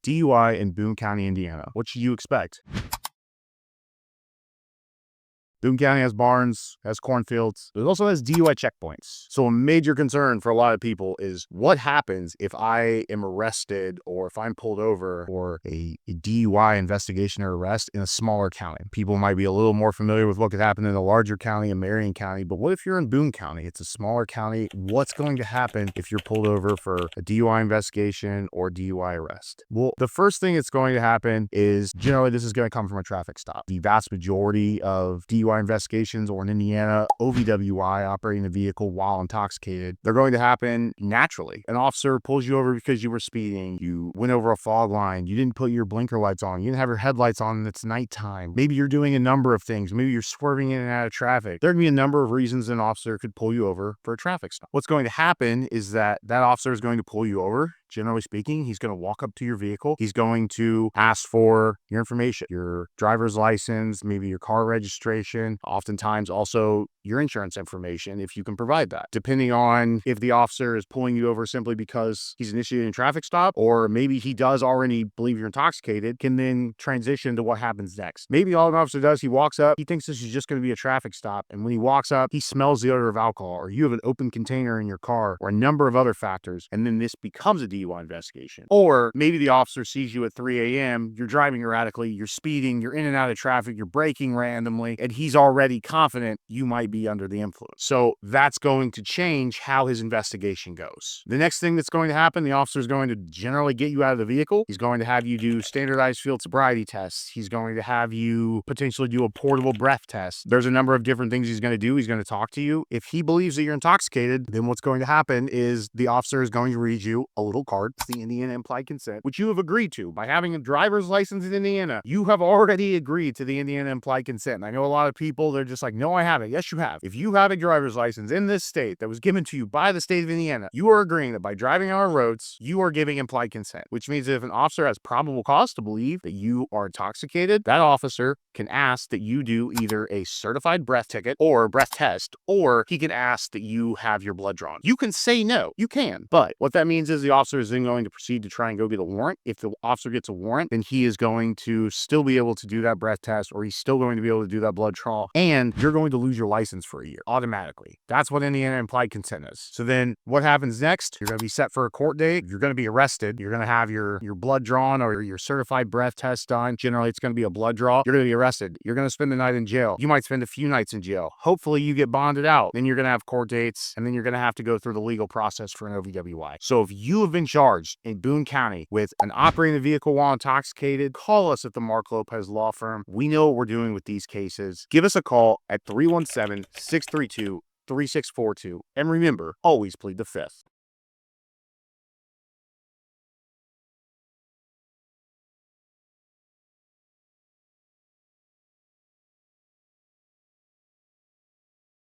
DUI in Boone County, Indiana. What should you expect? Boone County has barns, has cornfields. It also has DUI checkpoints. So a major concern for a lot of people is what happens if I am arrested or if I'm pulled over for a DUI investigation or arrest in a smaller county. People might be a little more familiar with what could happen in a larger county, in Marion County, but what if you're in Boone County? It's a smaller county. What's going to happen if you're pulled over for a DUI investigation or DUI arrest? Well, the first thing that's going to happen is generally this is going to come from a traffic stop. The vast majority of DUI investigations, or in Indiana, OVWI, operating a vehicle while intoxicated, they're going to happen naturally. An officer pulls you over because you were speeding, you went over a fog line, you didn't put your blinker lights on, you didn't have your headlights on and it's nighttime. Maybe you're doing a number of things. Maybe you're swerving in and out of traffic. There can be a number of reasons an officer could pull you over for a traffic stop. What's going to happen is that officer is going to pull you over. Generally speaking, he's going to walk up to your vehicle. He's going to ask for your information, your driver's license, maybe your car registration, oftentimes also your insurance information, if you can provide that. Depending on if the officer is pulling you over simply because he's initiating a traffic stop, or maybe he does already believe you're intoxicated, can then transition to what happens next. Maybe all an officer does, he walks up, he thinks this is just going to be a traffic stop, and when he walks up, he smells the odor of alcohol, or you have an open container in your car, or a number of other factors, and then this becomes a DUI investigation. Or maybe the officer sees you at 3 a.m., you're driving erratically, you're speeding, you're in and out of traffic, you're braking randomly, and he's already confident you might be under the influence. So that's going to change how his investigation goes. The next thing that's going to happen, the officer is going to generally get you out of the vehicle. He's going to have you do standardized field sobriety tests. He's going to have you potentially do a portable breath test. There's a number of different things he's going to do. He's going to talk to you. If he believes that you're intoxicated, then what's going to happen is the officer is going to read you a little card, the Indiana implied consent, which you have agreed to. By having a driver's license in Indiana, you have already agreed to the Indiana implied consent. And I know a lot of people, they're just like, no, I haven't. Yes, you have. If you have a driver's license in this state that was given to you by the state of Indiana, you are agreeing that by driving on our roads, you are giving implied consent, which means that if an officer has probable cause to believe that you are intoxicated, that officer can ask that you do either a certified breath ticket or breath test, or he can ask that you have your blood drawn. You can say no, you can, but what that means is the officer is then going to proceed to try and go get a warrant. If the officer gets a warrant, then he is going to still be able to do that breath test, or he's still going to be able to do that blood draw, and you're going to lose your license for a year automatically. That's what Indiana implied consent is. So then what happens next? You're going to be set for a court date. You're going to be arrested. You're going to have your blood drawn or your certified breath test done. Generally, it's going to be a blood draw. You're going to be arrested. You're going to spend the night in jail. You might spend a few nights in jail. Hopefully you get bonded out. Then you're going to have court dates, and then you're going to have to go through the legal process for an OVWI. So if you have been charged in Boone County with an operating a vehicle while intoxicated, call us at the Marc Lopez Law Firm. We know what we're doing with these cases. Give us a call at 317-632-3642. And remember, always plead the fifth.